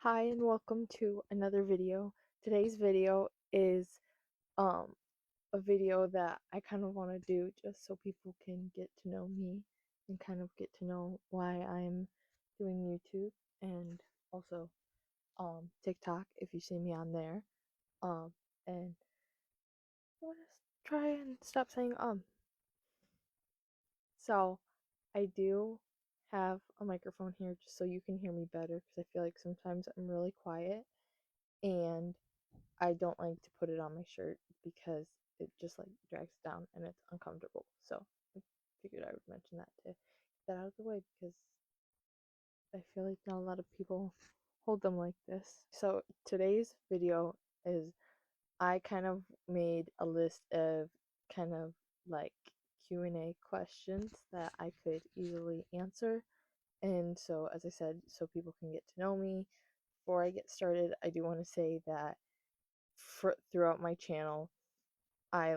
Hi and welcome to another video. Today's video is a video that I kind of want to do just so people can get to know me and kind of get to know why I'm doing YouTube and also TikTok if you see me on there. And I want to try and stop saying So I do have a microphone here just so you can hear me better because I feel like sometimes I'm really quiet and I don't like to put it on my shirt because it just like drags down and it's uncomfortable. So I figured I would mention that to get that out of the way because I feel like not a lot of people hold them like this. So today's video is I kind of made a list of kind of like Q&A questions that I could easily answer. And so as I said, so people can get to know me. Before I get started, I do want to say that throughout my channel, I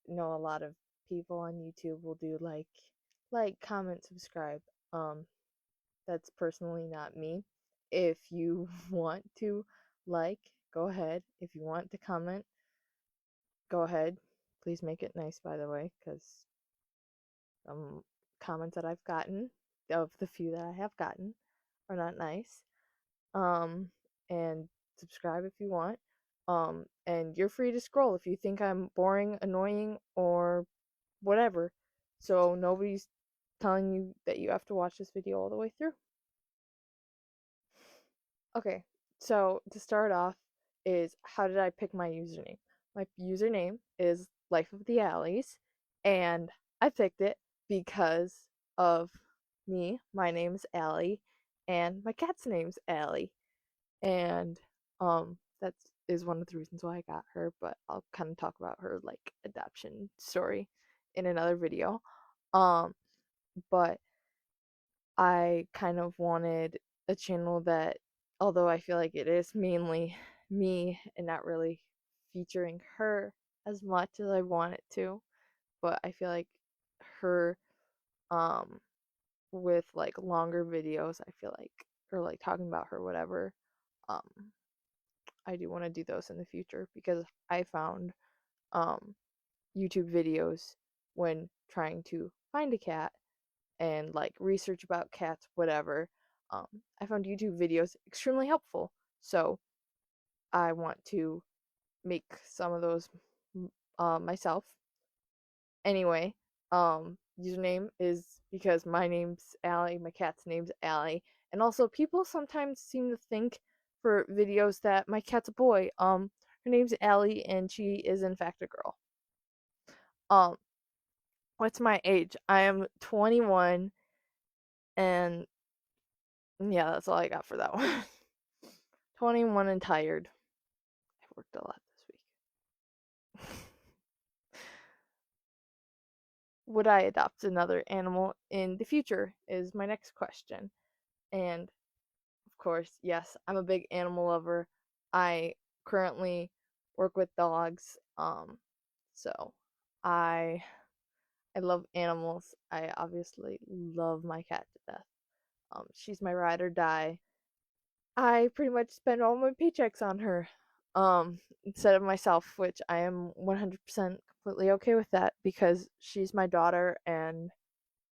know a lot of people on YouTube will do comment, subscribe. Um, that's personally not me. If you want to go ahead. If you want to comment, go ahead. Please make it nice, by the way, because some comments that I've gotten, of the few that I have gotten, are not nice. And subscribe if you want. And you're free to scroll if you think I'm boring, annoying, or whatever. So nobody's telling you that you have to watch this video all the way through. Okay, so to start off is how did I pick my username? My username is Life of the Alleys, and I picked it because of me. My name's Allie, and my cat's name's Allie. And that is one of the reasons why I got her, but I'll kind of talk about her adoption story in another video. Um but I kind of wanted a channel that, although I feel like it is mainly me and not really featuring her as much as I want it to, but I feel like her um with longer videos, I feel like, or talking about her, whatever, um I do want to do those in the future because I found YouTube videos when trying to find a cat and research about cats, whatever. I found YouTube videos extremely helpful. So I want to make some of those myself. Anyway, username is because my name's Allie, my cat's name's Allie, and also people sometimes seem to think for videos that my cat's a boy. Her name's Allie, and she is in fact a girl. Um, what's my age? I am 21, and yeah, that's all I got for that one. 21 and tired. I worked a lot this week. Would I adopt another animal in the future? Is my next question. And of course, yes, I'm a big animal lover. I currently work with dogs. So I I love animals. I obviously love my cat to death. She's my ride or die. I pretty much spend all my paychecks on her, instead of myself, which I am 100% completely okay with that because she's my daughter and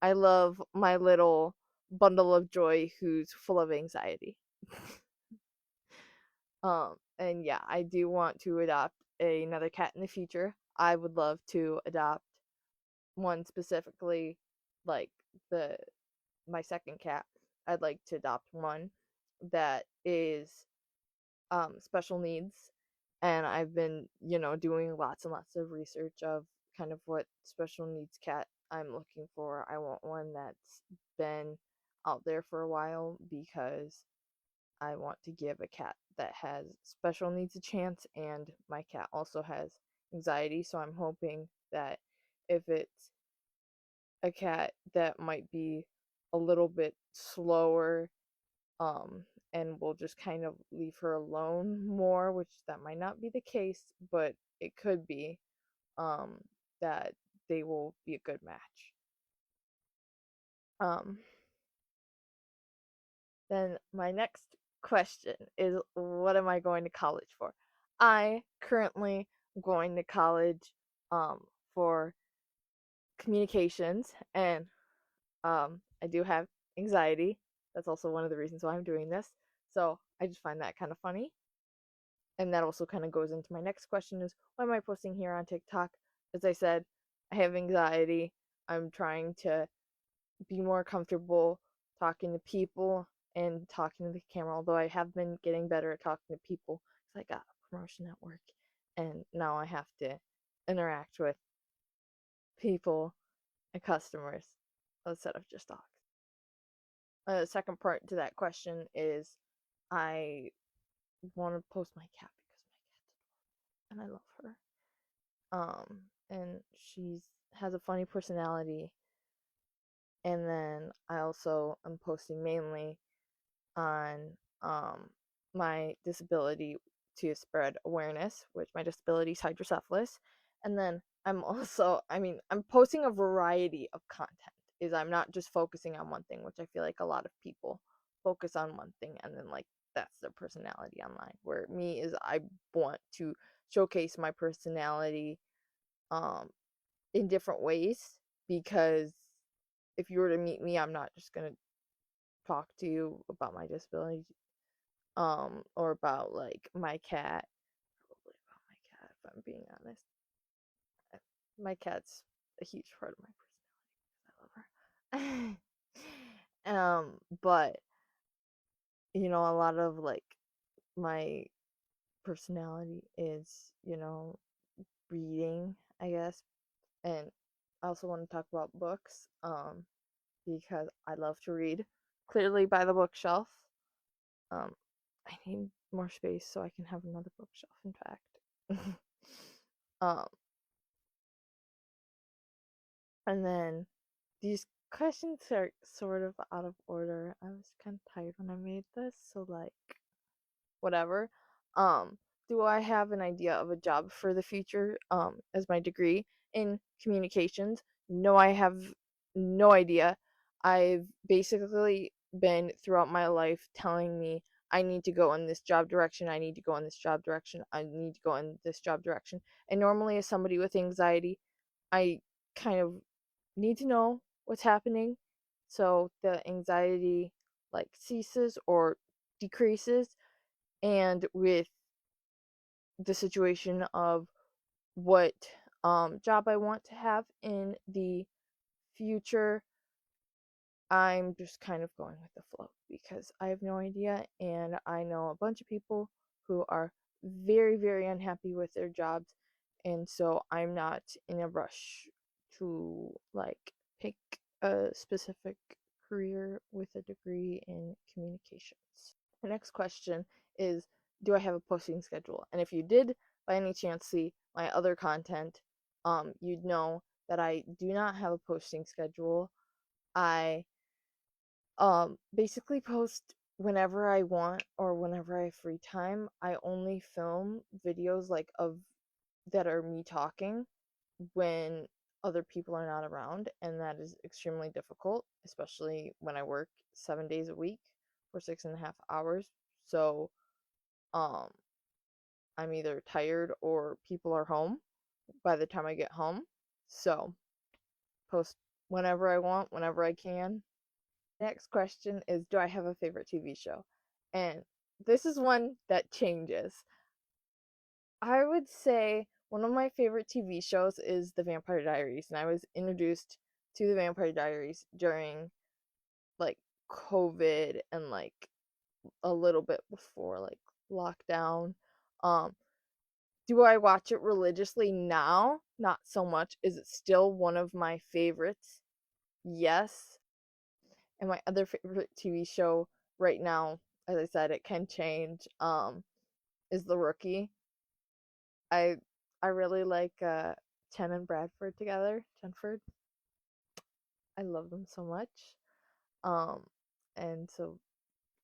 I love my little bundle of joy who's full of anxiety. And yeah, I do want to adopt another cat in the future. I would love to adopt one specifically, like the my second cat. I'd like to adopt one that is special needs, and I've been doing lots and lots of research of kind of what special needs cat I'm looking for. I want one that's been out there for a while because I want to give a cat that has special needs a chance, and my cat also has anxiety, so I'm hoping that if it's a cat that might be a little bit slower, and we'll just kind of leave her alone more, which that might not be the case, but it could be, um, that they will be a good match. Um, then my next question is, what am I going to college for? I currently am going to college for communications, and I do have anxiety. That's also one of the reasons why I'm doing this. So I just find that kind of funny. And that also kind of goes into my next question is, why am I posting here on TikTok? As I said, I have anxiety. I'm trying to be more comfortable talking to people and talking to the camera, although I have been getting better at talking to people because I got a promotion at work and now I have to interact with people and customers instead of just dogs. The second part to that question is, I want to post my cat because my cat's adorable and I love her. And she's has a funny personality. And then I also am posting mainly on my disability to spread awareness, which my disability is hydrocephalus. And then I'm also, I'm posting a variety of content. Is I'm not just focusing on one thing, which I feel like a lot of people focus on one thing and then like that's their personality online. Where me is I want to showcase my personality um in different ways, because if you were to meet me, I'm not just gonna talk to you about my disability or about like my cat. Probably about my cat if I'm being honest. My cat's a huge part of my personality because I love her. But a lot of like my personality is, reading, I guess. And I also want to talk about books because I love to read. Clearly by the bookshelf. Um, I need more space so I can have another bookshelf, in fact. um, and then these questions are sort of out of order. I was kind of tired when I made this, so like, whatever. Um, do I have an idea of a job for the future as my degree in communications? No, I have no idea. I've basically been throughout my life telling me I need to go in this job direction, I need to go in this job direction, I need to go in this job direction. And normally, as somebody with anxiety, I kind of need to know what's happening so the anxiety like ceases or decreases. And with the situation of what job I want to have in the future, I'm just kind of going with the flow because I have no idea, and I know a bunch of people who are very, very unhappy with their jobs, and so I'm not in a rush to like pick a specific career with a degree in communications. The next question is, do I have a posting schedule? And if you did by any chance see my other content, you'd know that I do not have a posting schedule. I basically post whenever I want or whenever I have free time. I only film videos like of that are me talking when other people are not around, and that is extremely difficult, especially when I work 7 days a week for 6.5 hours. So um I'm either tired or people are home by the time I get home. So post whenever I want, whenever I can. Next question is, do I have a favorite TV show? And this is one that changes. I would say one of my favorite TV shows is The Vampire Diaries, and I was introduced to The Vampire Diaries during like COVID and like a little bit before like lockdown. Um do I watch it religiously now? Not so much. Is it still one of my favorites? Yes. And my other favorite TV show right now, as I said, it can change, is The Rookie. I I really like Chen and Bradford together. Chenford. I love them so much. Um and so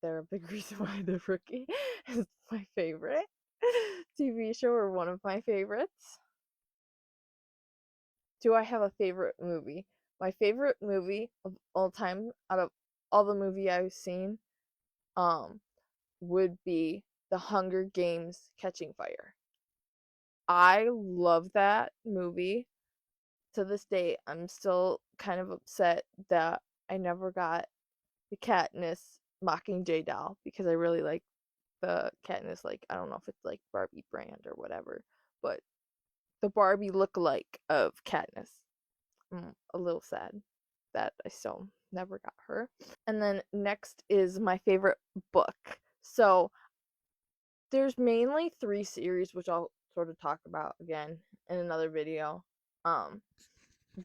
they're a big reason why The Rookie is my favorite TV show, or one of my favorites. Do I have a favorite movie? My favorite movie of all time, out of all the movie I've seen, um, would be The Hunger Games: Catching Fire. I love that movie. To this day, I'm still kind of upset that I never got the Katniss Mockingjay doll because I really like the Katniss, like, I don't know if it's like Barbie brand or whatever, but the Barbie look-alike of Katniss. I'm a little sad that I still never got her. And then next is my favorite book. So there's mainly 3 series, which I'll sort of talk about again in another video. Um,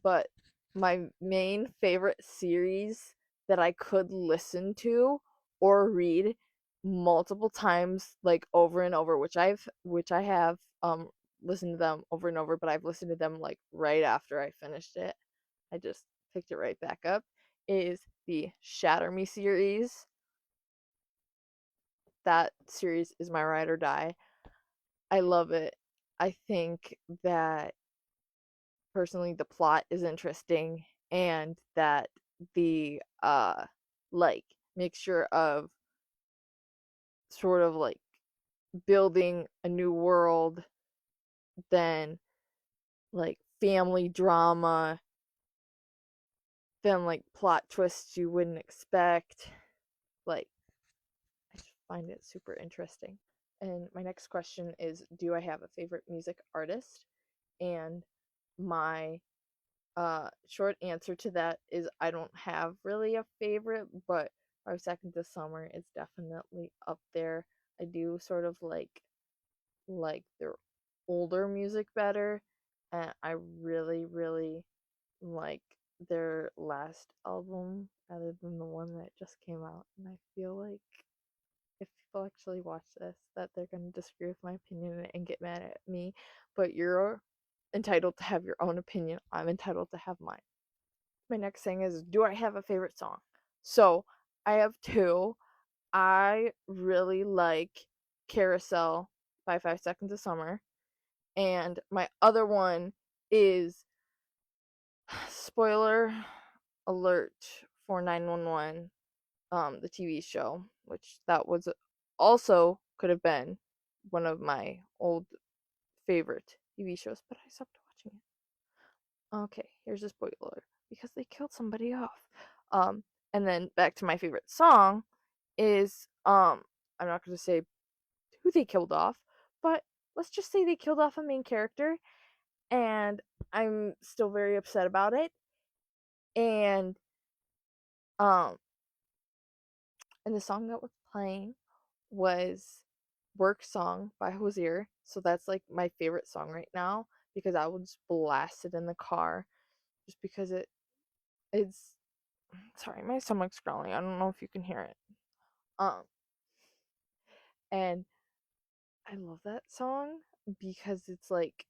but my main favorite series that I could listen to or read multiple times, like over and over, which I have listened to them over and over, but I've listened to them like right after I finished it. I just picked it right back up, is the Shatter Me series. That series is my ride or die. I love it. I think that personally the plot is interesting and that the like mixture of sort of like building a new world, then like family drama, then like plot twists you wouldn't expect. Like, I just find it super interesting. And my next question is, do I have a favorite music artist? And my short answer to that is I don't have really a favorite, but 5 Seconds of Summer is definitely up there. I do sort of like their older music better, and I really really like their last album rather than the one that just came out. And I feel like if people actually watch this, that they're going to disagree with my opinion and get mad at me, but you're entitled to have your own opinion. I'm entitled to have mine. My next thing is, do I have a favorite song? So I have two. I really like Carousel by 5 Seconds of Summer. And my other one is, spoiler alert for 911, the TV show, which that was also could have been one of my old favorite TV shows, but I stopped watching it. Okay, here's a spoiler because they killed somebody off. And then back to my favorite song is I'm not going to say who they killed off, but let's just say they killed off a main character, and I'm still very upset about it. And um and the song that was playing was Work Song by Hozier. So that's like my favorite song right now because I would just blast it in the car just because it's sorry, my stomach's growling. I don't know if you can hear it. Um and I love that song because it's like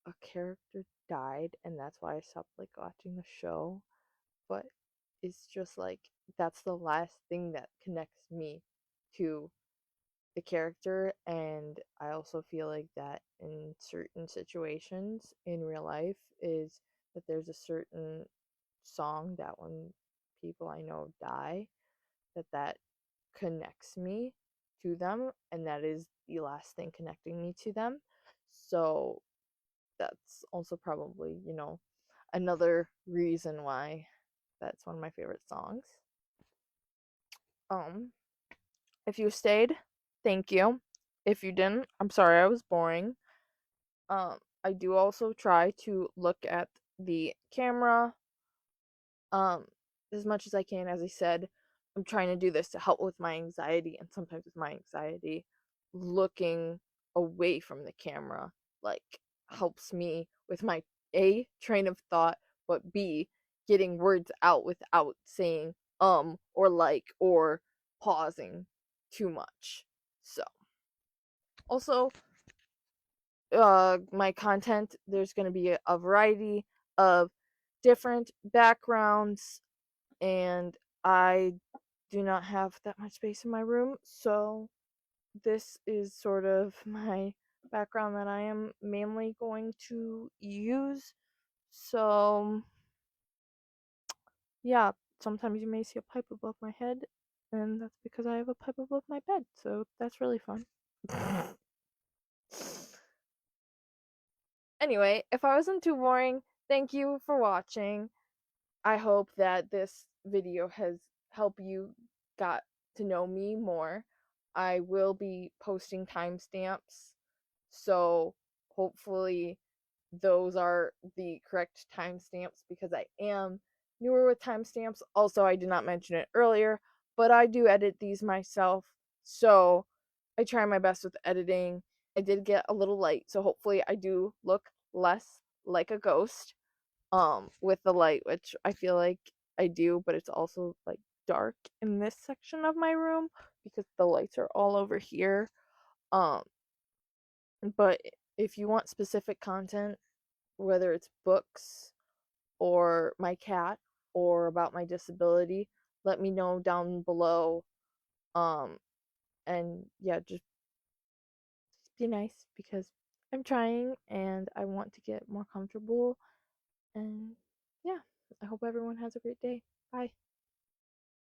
a character died and that's why I stopped like watching the show, but it's just like that's the last thing that connects me to the character. And I also feel like that in certain situations in real life is that there's a certain song that when people I know die, that connects me to them, and that is the last thing connecting me to them. So that's also probably, another reason why that's one of my favorite songs. um if you stayed, thank you. If you didn't, I'm sorry I was boring. I do also try to look at the camera um as much as I can. As I said, I'm trying to do this to help with my anxiety, and sometimes with my anxiety, looking away from the camera like helps me with my A train of thought, but B getting words out without saying or like or pausing too much. So, also my content, there's going to be a variety of different backgrounds, and I do not have that much space in my room, so this is sort of my background that I am mainly going to use. So yeah, sometimes you may see a pipe above my head, and that's because I have a pipe above my bed, so that's really fun. Anyway, if I wasn't too boring, thank you for watching. I hope that this video has helped you got to know me more. I will be posting timestamps, so hopefully those are the correct timestamps because I am newer with timestamps. Also, I did not mention it earlier, but I do edit these myself, so I try my best with editing. I did get a little light, so hopefully I do look less like a ghost with the light, which I feel like I do, but it's also like dark in this section of my room because the lights are all over here. Um but if you want specific content, whether it's books or my cat or about my disability, let me know down below. Um and yeah, just be nice because I'm trying and I want to get more comfortable. And yeah, I hope everyone has a great day. Bye.